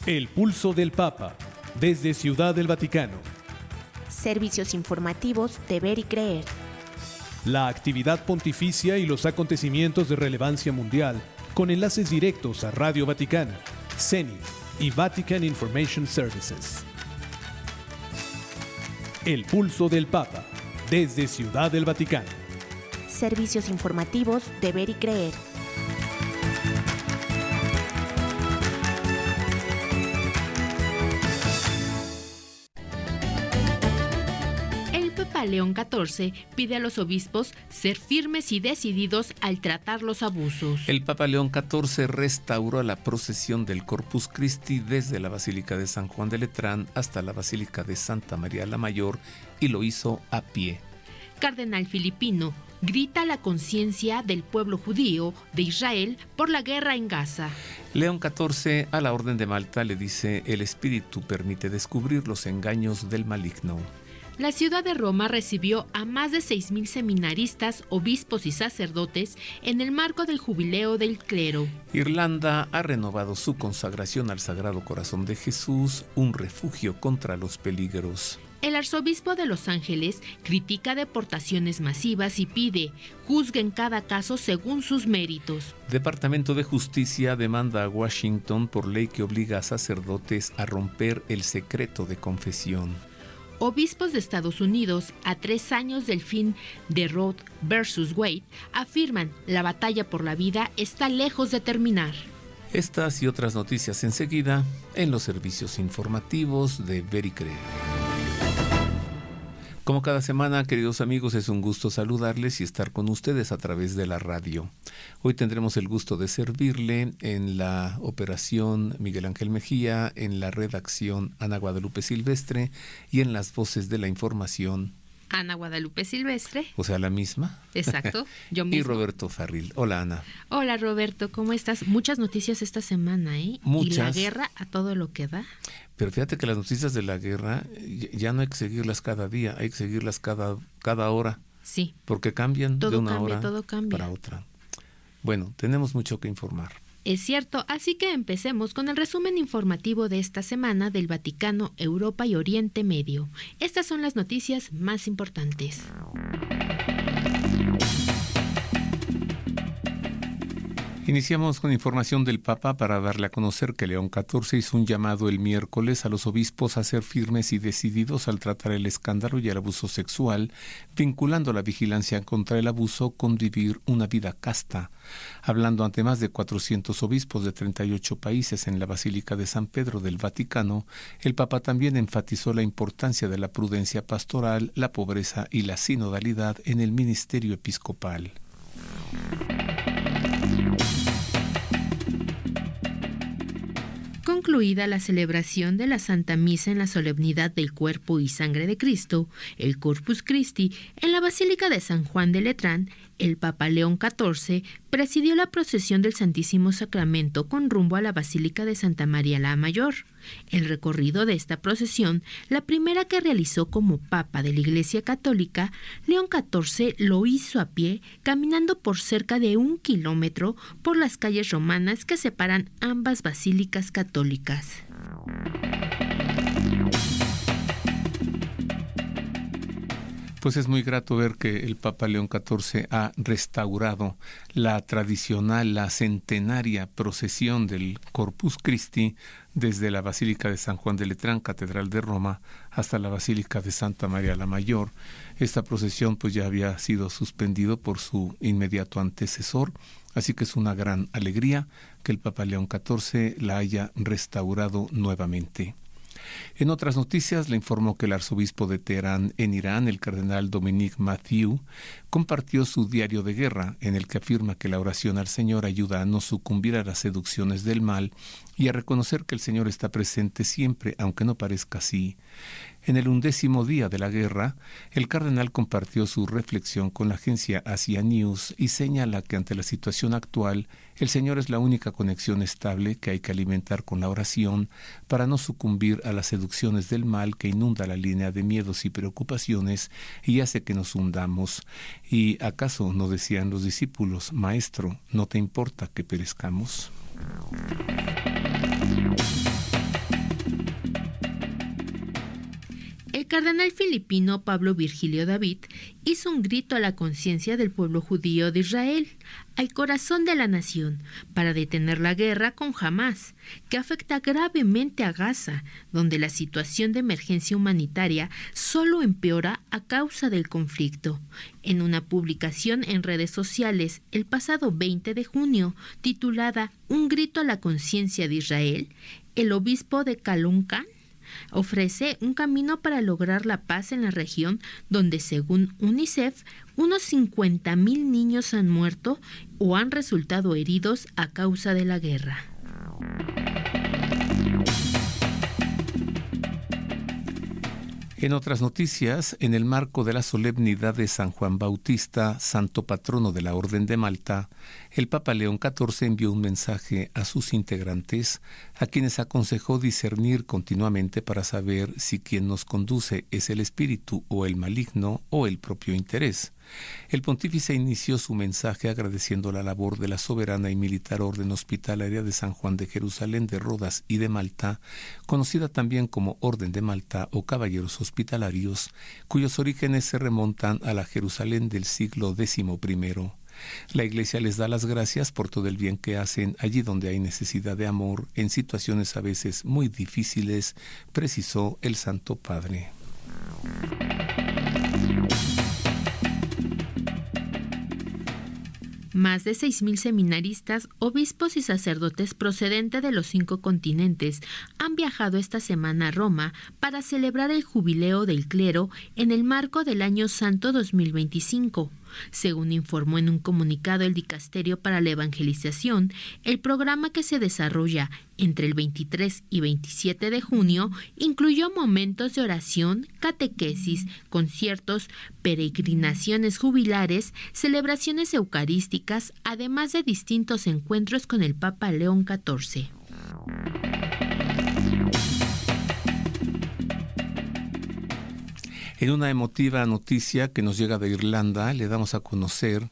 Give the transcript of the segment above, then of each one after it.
El pulso del Papa, desde Ciudad del Vaticano. Servicios informativos de Ver y Creer. La actividad pontificia y los acontecimientos de relevancia mundial, con enlaces directos a Radio Vaticana, CENI y Vatican Information Services. El pulso del Papa, desde Ciudad del Vaticano. Servicios informativos de Ver y Creer. León XIV pide a los obispos ser firmes y decididos al tratar los abusos. El Papa León XIV restauró la procesión del Corpus Christi desde la Basílica de San Juan de Letrán hasta la Basílica de Santa María la Mayor y lo hizo a pie. Cardenal filipino grita la conciencia del pueblo judío de Israel por la guerra en Gaza. León XIV a la Orden de Malta le dice: el Espíritu permite descubrir los engaños del maligno. La ciudad de Roma recibió a más de 6,000 seminaristas, obispos y sacerdotes en el marco del jubileo del clero. Irlanda ha renovado su consagración al Sagrado Corazón de Jesús, un refugio contra los peligros. El arzobispo de Los Ángeles critica deportaciones masivas y pide: juzguen cada caso según sus méritos. Departamento de Justicia demanda a Washington por ley que obliga a sacerdotes a romper el secreto de confesión. Obispos de Estados Unidos, a 3 años del fin de Roe versus Wade, afirman: la batalla por la vida está lejos de terminar. Estas y otras noticias enseguida en los servicios informativos de Ver y Creer. Como cada semana, queridos amigos, es un gusto saludarles y estar con ustedes a través de la radio. Hoy tendremos el gusto de servirle en la operación Miguel Ángel Mejía, en la redacción Ana Guadalupe Silvestre y en las voces de la información Ana Guadalupe Silvestre. O sea, la misma. Exacto, yo mismo. Y Roberto Farril. Hola, Ana. Hola, Roberto, ¿cómo estás? Muchas noticias esta semana, ¿eh? Muchas. Y la guerra a todo lo que da. Pero fíjate que las noticias de la guerra ya no hay que seguirlas cada día, hay que seguirlas cada hora. Sí. Porque cambian todo de una cambia, hora todo cambia. para otra. Bueno, tenemos mucho que informar. Es cierto, así que empecemos con el resumen informativo de esta semana del Vaticano, Europa y Oriente Medio. Estas son las noticias más importantes. Iniciamos con información del Papa para darle a conocer que León XIV hizo un llamado el miércoles a los obispos a ser firmes y decididos al tratar el escándalo y el abuso sexual, vinculando la vigilancia contra el abuso con vivir una vida casta. Hablando ante más de 400 obispos de 38 países en la Basílica de San Pedro del Vaticano, el Papa también enfatizó la importancia de la prudencia pastoral, la pobreza y la sinodalidad en el ministerio episcopal. Concluida la celebración de la Santa Misa en la solemnidad del Cuerpo y Sangre de Cristo, el Corpus Christi, en la Basílica de San Juan de Letrán, el Papa León XIV presidió la procesión del Santísimo Sacramento con rumbo a la Basílica de Santa María la Mayor. El recorrido de esta procesión, la primera que realizó como Papa de la Iglesia Católica, León XIV lo hizo a pie, caminando por cerca de 1 kilómetro por las calles romanas que separan ambas basílicas católicas. Pues es muy grato ver que el Papa León XIV ha restaurado la tradicional, la centenaria procesión del Corpus Christi desde la Basílica de San Juan de Letrán, Catedral de Roma, hasta la Basílica de Santa María la Mayor. Esta procesión pues ya había sido suspendido por su inmediato antecesor, así que es una gran alegría que el Papa León XIV la haya restaurado nuevamente. En otras noticias, le informó que el arzobispo de Teherán, en Irán, el cardenal Dominique Mathieu, compartió su diario de guerra, en el que afirma que la oración al Señor ayuda a no sucumbir a las seducciones del mal y a reconocer que el Señor está presente siempre, aunque no parezca así. En el 11º día de la guerra, el cardenal compartió su reflexión con la agencia Asia News y señala que ante la situación actual, el Señor es la única conexión estable que hay que alimentar con la oración para no sucumbir a las seducciones del mal que inunda la línea de miedos y preocupaciones y hace que nos hundamos. ¿Y acaso no decían los discípulos, Maestro, no te importa que perezcamos? cardenal filipino Pablo Virgilio David hizo un grito a la conciencia del pueblo judío de Israel, al corazón de la nación, para detener la guerra con Hamás, que afecta gravemente a Gaza, donde la situación de emergencia humanitaria solo empeora a causa del conflicto. En una publicación en redes sociales el pasado 20 de junio, titulada Un grito a la conciencia de Israel, el obispo de Caluncan ofrece un camino para lograr la paz en la región, donde según UNICEF, unos 50,000 niños han muerto o han resultado heridos a causa de la guerra. En otras noticias, en el marco de la solemnidad de San Juan Bautista, santo patrono de la Orden de Malta, el Papa León XIV envió un mensaje a sus integrantes, a quienes aconsejó discernir continuamente para saber si quien nos conduce es el espíritu o el maligno o el propio interés. El pontífice inició su mensaje agradeciendo la labor de la soberana y militar Orden Hospitalaria de San Juan de Jerusalén, de Rodas y de Malta, conocida también como Orden de Malta o Caballeros Hospitalarios, cuyos orígenes se remontan a la Jerusalén del siglo XI. La Iglesia les da las gracias por todo el bien que hacen allí donde hay necesidad de amor, en situaciones a veces muy difíciles, precisó el Santo Padre. Más de 6,000 seminaristas, obispos y sacerdotes procedentes de los 5 continentes han viajado esta semana a Roma para celebrar el jubileo del clero en el marco del Año Santo 2025. Según informó en un comunicado el Dicasterio para la Evangelización, el programa que se desarrolla entre el 23 y 27 de junio incluyó momentos de oración, catequesis, conciertos, peregrinaciones jubilares, celebraciones eucarísticas, además de distintos encuentros con el Papa León XIV. En una emotiva noticia que nos llega de Irlanda, le damos a conocer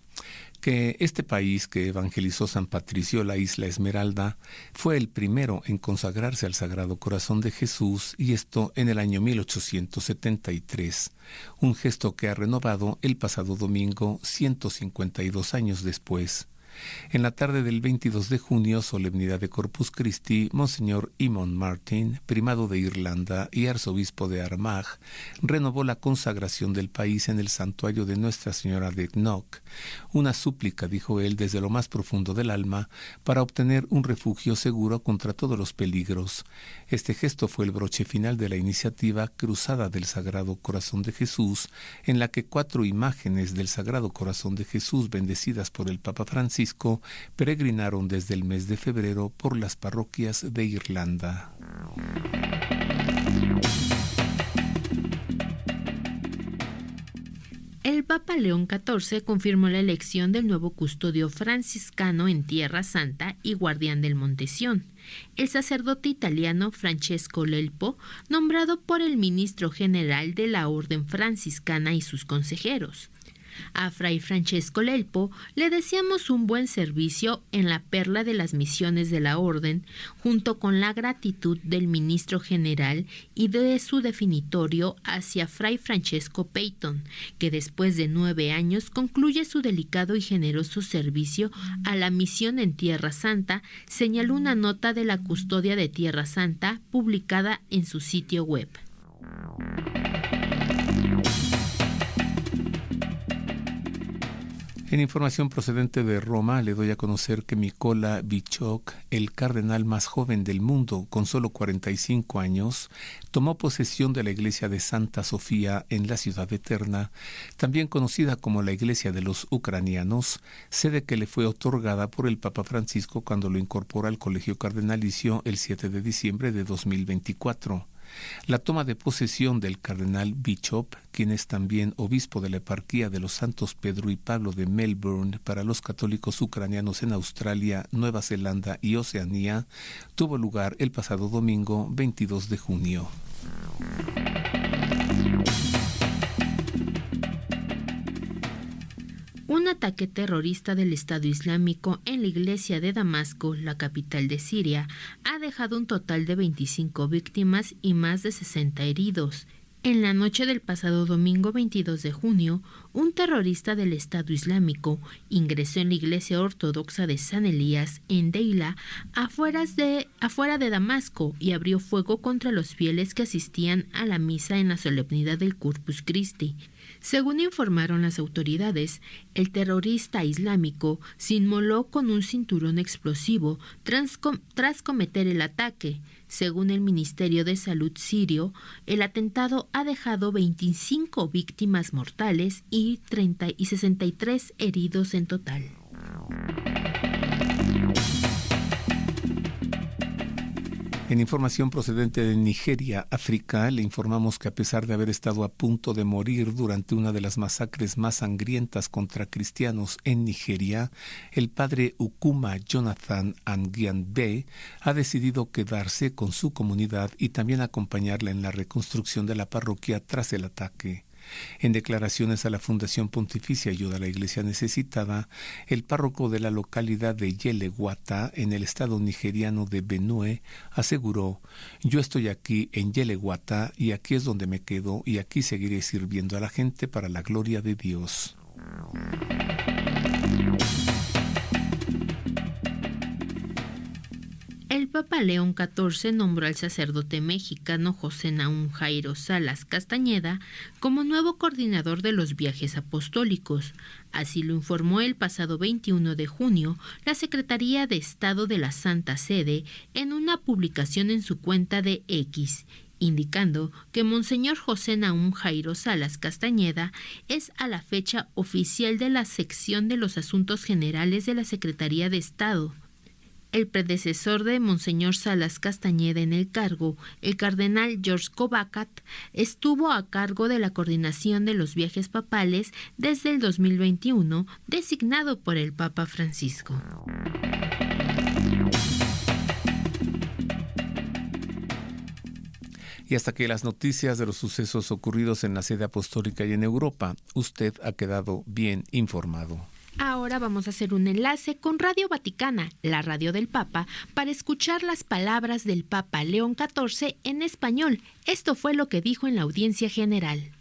que este país que evangelizó San Patricio, la isla Esmeralda, fue el primero en consagrarse al Sagrado Corazón de Jesús, y esto en el año 1873, un gesto que ha renovado el pasado domingo, 152 años después. En la tarde del 22 de junio, solemnidad de Corpus Christi, Monseñor Eamon Martin, primado de Irlanda y arzobispo de Armagh, renovó la consagración del país en el santuario de Nuestra Señora de Knock, una súplica, dijo él, desde lo más profundo del alma, para obtener un refugio seguro contra todos los peligros. Este gesto fue el broche final de la iniciativa Cruzada del Sagrado Corazón de Jesús, en la que 4 imágenes del Sagrado Corazón de Jesús, bendecidas por el Papa Francisco, peregrinaron desde el mes de febrero por las parroquias de Irlanda. El Papa León XIV confirmó la elección del nuevo custodio franciscano en Tierra Santa y guardián del Monte Sión, el sacerdote italiano Francesco Lelpo, nombrado por el ministro general de la Orden Franciscana y sus consejeros. A Fray Francesco Lelpo le deseamos un buen servicio en la perla de las misiones de la Orden, junto con la gratitud del ministro general y de su definitorio hacia Fray Francesco Peyton, que después de 9 años concluye su delicado y generoso servicio a la misión en Tierra Santa, señaló una nota de la Custodia de Tierra Santa publicada en su sitio web. En información procedente de Roma, le doy a conocer que Mykola Bichok, el cardenal más joven del mundo, con solo 45 años, tomó posesión de la iglesia de Santa Sofía en la Ciudad Eterna, también conocida como la Iglesia de los Ucranianos, sede que le fue otorgada por el Papa Francisco cuando lo incorpora al Colegio Cardenalicio el 7 de diciembre de 2024. La toma de posesión del cardenal Bishop, quien es también obispo de la eparquía de los Santos Pedro y Pablo de Melbourne para los católicos ucranianos en Australia, Nueva Zelanda y Oceanía, tuvo lugar el pasado domingo 22 de junio. Un ataque terrorista del Estado Islámico en la iglesia de Damasco, la capital de Siria, ha dejado un total de 25 víctimas y más de 60 heridos. En la noche del pasado domingo 22 de junio, un terrorista del Estado Islámico ingresó en la iglesia ortodoxa de San Elías en Deila, afuera de Damasco, y abrió fuego contra los fieles que asistían a la misa en la solemnidad del Corpus Christi. Según informaron las autoridades, el terrorista islámico se inmoló con un cinturón explosivo tras cometer el ataque. Según el Ministerio de Salud sirio, el atentado ha dejado 25 víctimas mortales y 63 heridos en total. En información procedente de Nigeria, África, le informamos que a pesar de haber estado a punto de morir durante una de las masacres más sangrientas contra cristianos en Nigeria, el padre Ukuma Jonathan Angianbe ha decidido quedarse con su comunidad y también acompañarla en la reconstrucción de la parroquia tras el ataque. En declaraciones a la Fundación Pontificia Ayuda a la Iglesia Necesitada, el párroco de la localidad de Yelewata, en el estado nigeriano de Benue, aseguró: «Yo estoy aquí en Yelewata y aquí es donde me quedo y aquí seguiré sirviendo a la gente para la gloria de Dios». El Papa León XIV nombró al sacerdote mexicano José Nahum Jairo Salas Castañeda como nuevo coordinador de los viajes apostólicos. Así lo informó el pasado 21 de junio la Secretaría de Estado de la Santa Sede en una publicación en su cuenta de X, indicando que Monseñor José Nahum Jairo Salas Castañeda es a la fecha oficial de la sección de los Asuntos Generales de la Secretaría de Estado. El predecesor de Monseñor Salas Castañeda en el cargo, el cardenal George Kovacat, estuvo a cargo de la coordinación de los viajes papales desde el 2021, designado por el Papa Francisco. Y hasta que las noticias de los sucesos ocurridos en la sede apostólica y en Europa, usted ha quedado bien informado. Ahora vamos a hacer un enlace con Radio Vaticana, la radio del Papa, para escuchar las palabras del Papa León XIV en español. Esto fue lo que dijo en la audiencia general.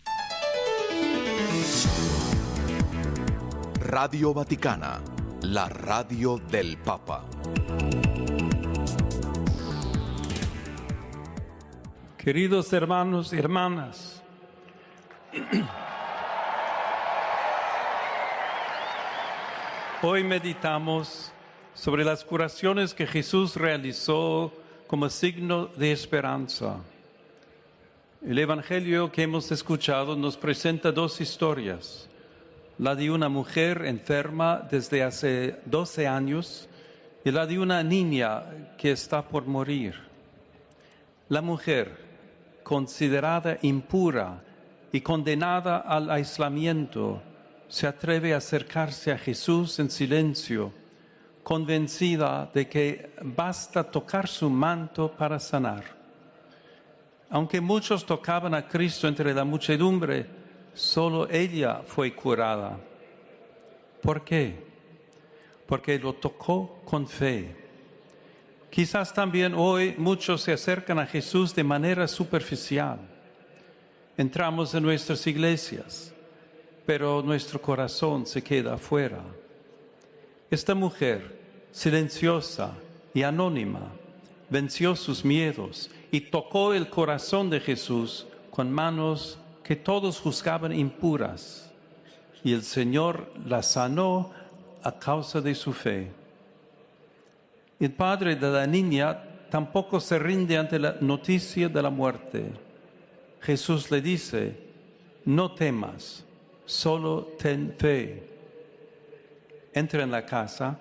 Radio Vaticana, la radio del Papa. Queridos hermanos y hermanas, hoy meditamos sobre las curaciones que Jesús realizó como signo de esperanza. El Evangelio que hemos escuchado nos presenta dos historias: la de una mujer enferma desde hace 12 años y la de una niña que está por morir. La mujer, considerada impura y condenada al aislamiento, se atreve a acercarse a Jesús en silencio, convencida de que basta tocar su manto para sanar. Aunque muchos tocaban a Cristo entre la muchedumbre, solo ella fue curada. ¿Por qué? Porque lo tocó con fe. Quizás también hoy muchos se acercan a Jesús de manera superficial. Entramos en nuestras iglesias, pero nuestro corazón se queda afuera. Esta mujer, silenciosa y anónima, venció sus miedos y tocó el corazón de Jesús con manos que todos juzgaban impuras, y el Señor la sanó a causa de su fe. El padre de la niña tampoco se rinde ante la noticia de la muerte. Jesús le dice: no temas, solo ten fe. Entra en la casa,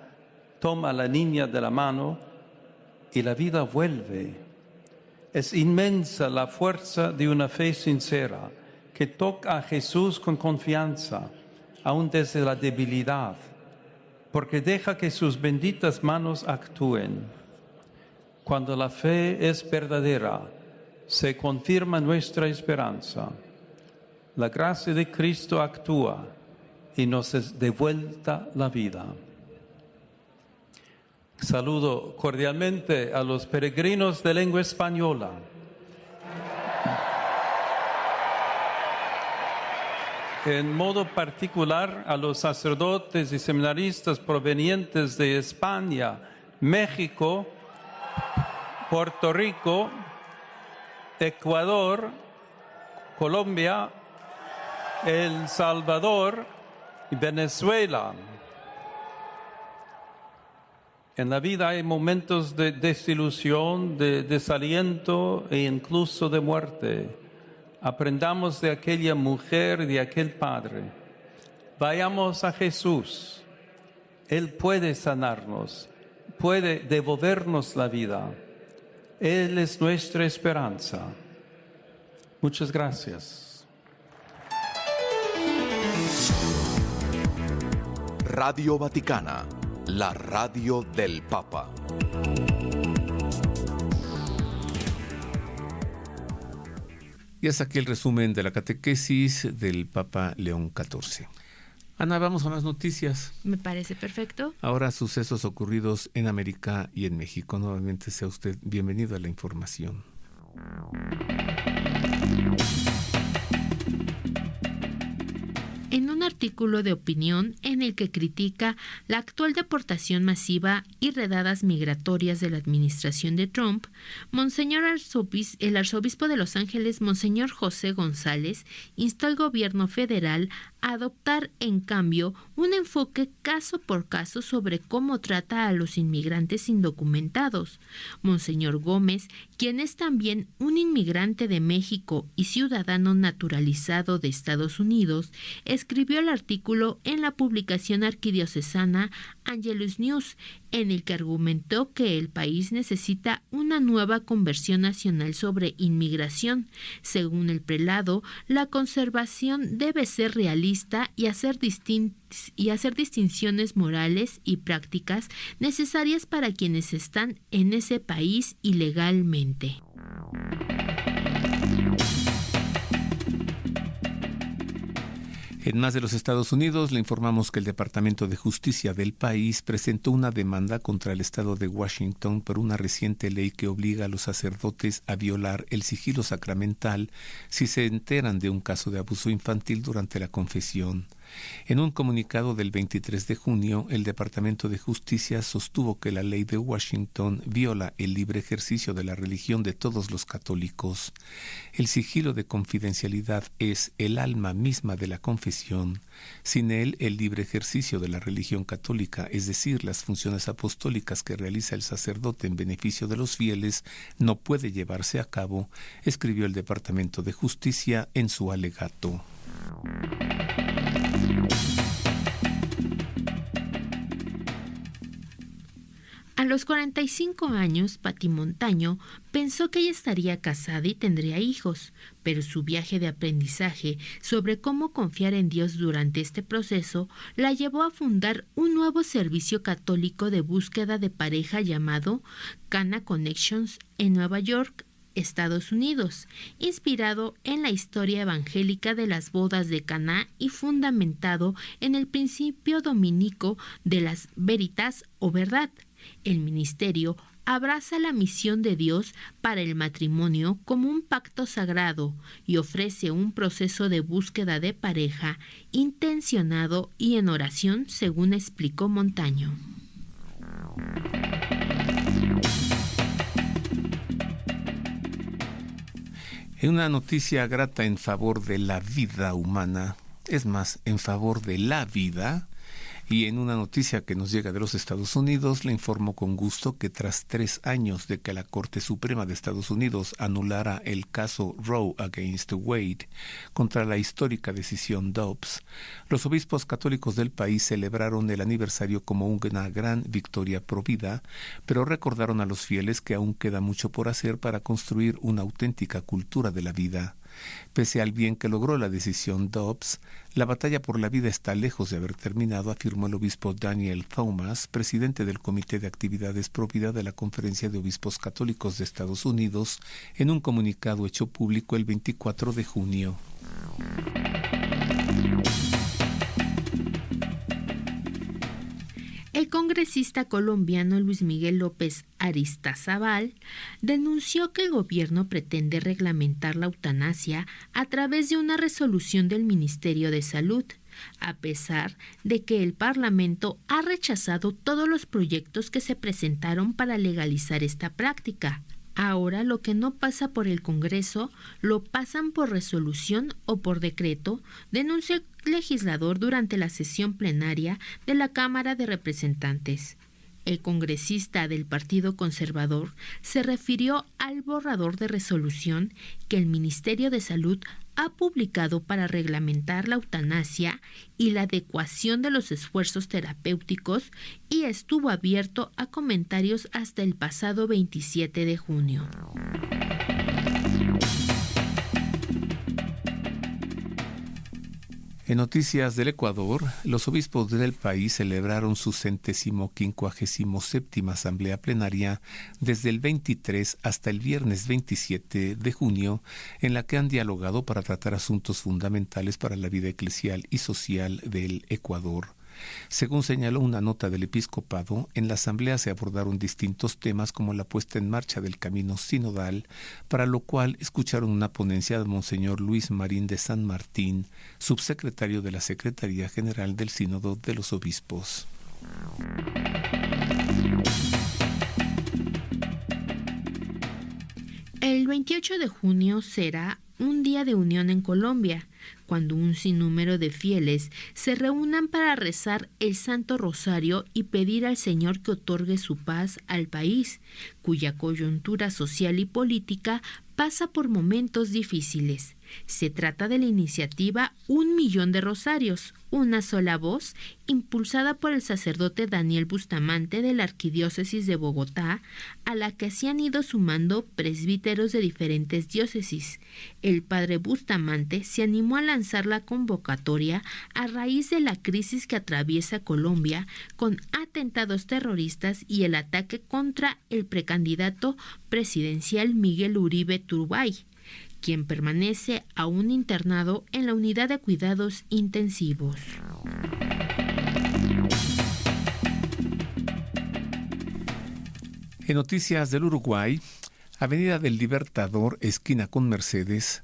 toma a la niña de la mano y la vida vuelve. Es inmensa la fuerza de una fe sincera que toca a Jesús con confianza, aun desde la debilidad, porque deja que sus benditas manos actúen. Cuando la fe es verdadera, se confirma nuestra esperanza. La gracia de Cristo actúa y nos es devuelta la vida. Saludo cordialmente a los peregrinos de lengua española. en modo particular a los sacerdotes y seminaristas provenientes de España, México, Puerto Rico, Ecuador, Colombia, El Salvador y Venezuela. En la vida hay momentos de desilusión, de desaliento e incluso de muerte. Aprendamos de aquella mujer, de aquel padre. Vayamos a Jesús. Él puede sanarnos, puede devolvernos la vida. Él es nuestra esperanza. Muchas gracias. Radio Vaticana, la radio del Papa. Y hasta aquí el resumen de la catequesis del Papa León XIV. Ana, vamos a las noticias. Me parece perfecto. Ahora, sucesos ocurridos en América y en México. Nuevamente sea usted bienvenido a la información. En un artículo de opinión en el que critica la actual deportación masiva y redadas migratorias de la administración de Trump, el arzobispo de Los Ángeles, Monseñor José González, instó al gobierno federal a adoptar, en cambio, un enfoque caso por caso sobre cómo trata a los inmigrantes indocumentados. Monseñor Gómez, quien es también un inmigrante de México y ciudadano naturalizado de Estados Unidos, escribió el artículo en la publicación arquidiocesana Angelus News, en el que argumentó que el país necesita una nueva conversión nacional sobre inmigración. Según el prelado, la conservación debe ser realista y hacer distinciones morales y prácticas necesarias para quienes están en ese país ilegalmente. En más de los Estados Unidos, le informamos que el Departamento de Justicia del país presentó una demanda contra el estado de Washington por una reciente ley que obliga a los sacerdotes a violar el sigilo sacramental si se enteran de un caso de abuso infantil durante la confesión. En un comunicado del 23 de junio, el Departamento de Justicia sostuvo que la ley de Washington viola el libre ejercicio de la religión de todos los católicos. El sigilo de confidencialidad es el alma misma de la confesión. Sin él, el libre ejercicio de la religión católica, es decir, las funciones apostólicas que realiza el sacerdote en beneficio de los fieles, no puede llevarse a cabo, escribió el Departamento de Justicia en su alegato. A los 45 años, Pati Montaño pensó que ella estaría casada y tendría hijos, pero su viaje de aprendizaje sobre cómo confiar en Dios durante este proceso la llevó a fundar un nuevo servicio católico de búsqueda de pareja llamado Cana Connections en Nueva York, Estados Unidos, inspirado en la historia evangélica de las bodas de Caná y fundamentado en el principio dominico de las veritas o verdad. El ministerio abraza la misión de Dios para el matrimonio como un pacto sagrado y ofrece un proceso de búsqueda de pareja intencionado y en oración, según explicó Montaño. En una noticia grata en favor de la vida humana, es más, en favor de la vida, y en una noticia que nos llega de los Estados Unidos, le informo con gusto que tras 3 años de que la Corte Suprema de Estados Unidos anulara el caso Roe against Wade contra la histórica decisión Dobbs, los obispos católicos del país celebraron el aniversario como una gran victoria pro vida, pero recordaron a los fieles que aún queda mucho por hacer para construir una auténtica cultura de la vida. Pese al bien que logró la decisión Dobbs, la batalla por la vida está lejos de haber terminado, afirmó el obispo Daniel Thomas, presidente del Comité de Actividades Pro Vida de la Conferencia de Obispos Católicos de Estados Unidos, en un comunicado hecho público el 24 de junio. El Congreso congresista colombiano Luis Miguel López Aristizábal denunció que el gobierno pretende reglamentar la eutanasia a través de una resolución del Ministerio de Salud, a pesar de que el Parlamento ha rechazado todos los proyectos que se presentaron para legalizar esta práctica. Ahora lo que no pasa por el Congreso lo pasan por resolución o por decreto, denunció el legislador durante la sesión plenaria de la Cámara de Representantes. El congresista del Partido Conservador se refirió al borrador de resolución que el Ministerio de Salud ha publicado para reglamentar la eutanasia y la adecuación de los esfuerzos terapéuticos y estuvo abierto a comentarios hasta el pasado 27 de junio. En noticias del Ecuador, los obispos del país celebraron su 157ª asamblea plenaria desde el 23 hasta el viernes 27 de junio, en la que han dialogado para tratar asuntos fundamentales para la vida eclesial y social del Ecuador. Según señaló una nota del episcopado, en la asamblea se abordaron distintos temas como la puesta en marcha del camino sinodal, para lo cual escucharon una ponencia de Monseñor Luis Marín de San Martín, subsecretario de la Secretaría General del Sínodo de los Obispos. El 28 de junio será un día de unión en Colombia, cuando un sinnúmero de fieles se reúnan para rezar el Santo Rosario y pedir al Señor que otorgue su paz al país, cuya coyuntura social y política pasa por momentos difíciles. Se trata de la iniciativa 1 millón de rosarios, una sola voz, impulsada por el sacerdote Daniel Bustamante de la Arquidiócesis de Bogotá, a la que se han ido sumando presbíteros de diferentes diócesis. El padre Bustamante se animó a lanzar la convocatoria a raíz de la crisis que atraviesa Colombia con atentados terroristas y el ataque contra el precandidato presidencial Miguel Uribe Turbay, quien permanece aún internado en la unidad de cuidados intensivos. En noticias del Uruguay, Avenida del Libertador, esquina con Mercedes,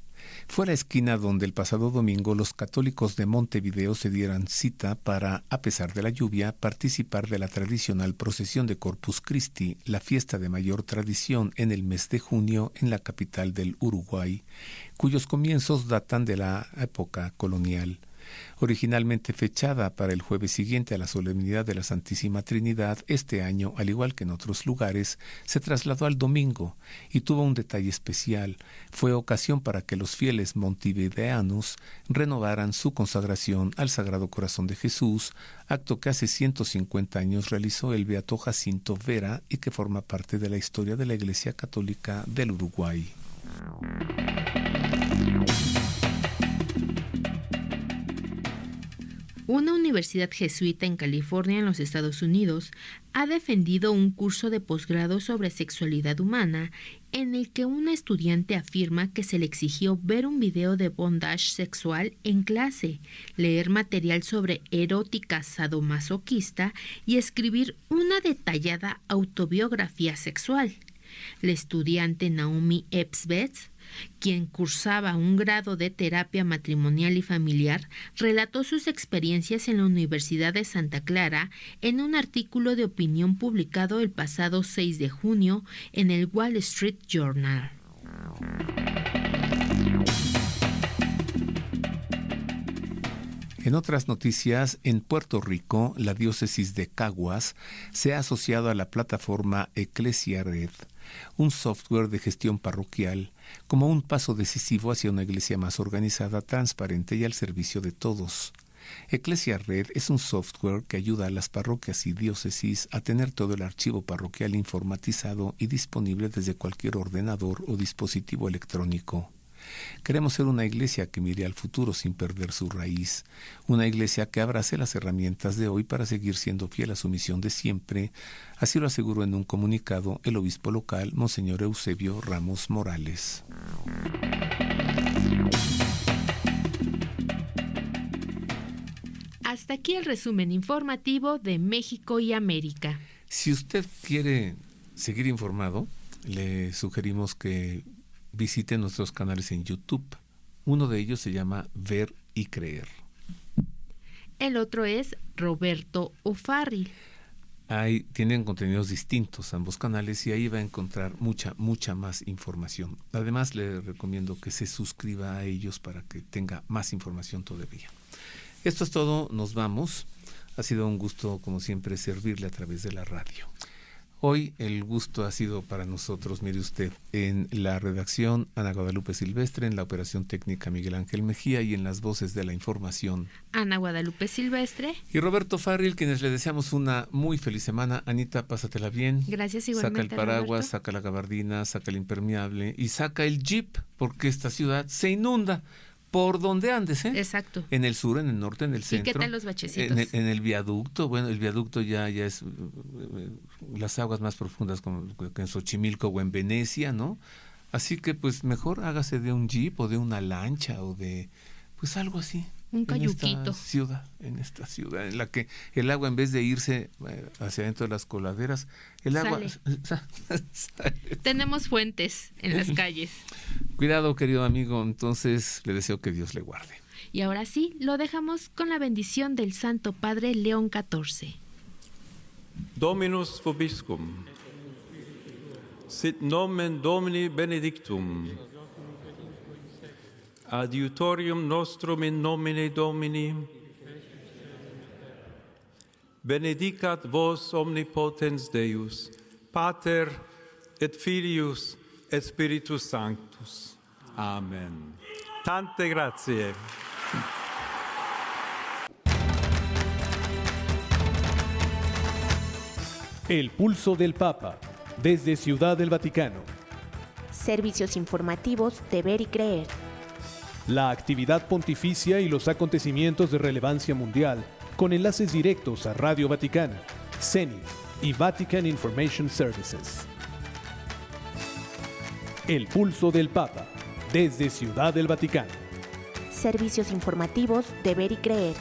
fue la esquina donde el pasado domingo los católicos de Montevideo se dieran cita para, a pesar de la lluvia, participar de la tradicional procesión de Corpus Christi, la fiesta de mayor tradición en el mes de junio en la capital del Uruguay, cuyos comienzos datan de la época colonial. Originalmente fechada para el jueves siguiente a la solemnidad de la Santísima Trinidad, este año, al igual que en otros lugares, se trasladó al domingo y tuvo un detalle especial. Fue ocasión para que los fieles montevideanos renovaran su consagración al Sagrado Corazón de Jesús, acto que hace 150 años realizó el beato Jacinto Vera y que forma parte de la historia de la Iglesia Católica del Uruguay. Una universidad jesuita en California, en los Estados Unidos, ha defendido un curso de posgrado sobre sexualidad humana en el que una estudiante afirma que se le exigió ver un video de bondage sexual en clase, leer material sobre erótica sadomasoquista y escribir una detallada autobiografía sexual. La estudiante Naomi Epsbeth, quien cursaba un grado de terapia matrimonial y familiar, relató sus experiencias en la Universidad de Santa Clara en un artículo de opinión publicado el pasado 6 de junio en el Wall Street Journal. En otras noticias, en Puerto Rico, la diócesis de Caguas se ha asociado a la plataforma Eclesia Red, un software de gestión parroquial, como un paso decisivo hacia una iglesia más organizada, transparente y al servicio de todos. Eclesia Red es un software que ayuda a las parroquias y diócesis a tener todo el archivo parroquial informatizado y disponible desde cualquier ordenador o dispositivo electrónico. Queremos ser una iglesia que mire al futuro sin perder su raíz, una iglesia que abrace las herramientas de hoy para seguir siendo fiel a su misión de siempre, así lo aseguró en un comunicado el obispo local, Monseñor Eusebio Ramos Morales. Hasta aquí el resumen informativo de México y América. Si usted quiere seguir informado, le sugerimos que visite nuestros canales en YouTube. Uno de ellos se llama Ver y Creer. El otro es Roberto O'Farrill. Ahí tienen contenidos distintos ambos canales y ahí va a encontrar mucha más información. Además, le recomiendo que se suscriba a ellos para que tenga más información todavía. Esto es todo, nos vamos. Ha sido un gusto, como siempre, servirle a través de la radio. Hoy el gusto ha sido para nosotros, mire usted, en la redacción Ana Guadalupe Silvestre, en la operación técnica Miguel Ángel Mejía y en las voces de la información Ana Guadalupe Silvestre y Roberto Farril, quienes le deseamos una muy feliz semana. Anita, pásatela bien. Gracias, igualmente. Saca el paraguas, Roberto. saca la gabardina, saca el impermeable y saca el jeep, porque esta ciudad se inunda por donde andes, ¿eh? Exacto. En el sur, en el norte, en el centro. ¿Y qué tal los bachecitos? En el viaducto, bueno, el viaducto ya es las aguas más profundas como en Xochimilco o en Venecia, ¿no? Así que pues mejor hágase de un jeep o de una lancha o de pues algo así. Un cayuquito. En esta ciudad en la que el agua, en vez de irse hacia adentro de las coladeras, el agua sale. Tenemos fuentes en las calles. Cuidado, querido amigo, entonces le deseo que Dios le guarde. Y ahora sí, lo dejamos con la bendición del Santo Padre León XIV. Dominus vobiscum. Sit nomen Domini benedictum. Adiutorium nostrum in nomine Domini. Benedicat vos omnipotens Deus, Pater et Filius et Spiritus Sanctus. Amen. Tante grazie. El pulso del Papa, desde Ciudad del Vaticano. Servicios informativos de Ver y Creer. La actividad pontificia y los acontecimientos de relevancia mundial, con enlaces directos a Radio Vaticana, Zenith y Vatican Information Services. El pulso del Papa, desde Ciudad del Vaticano. Servicios informativos de Ver y Creer.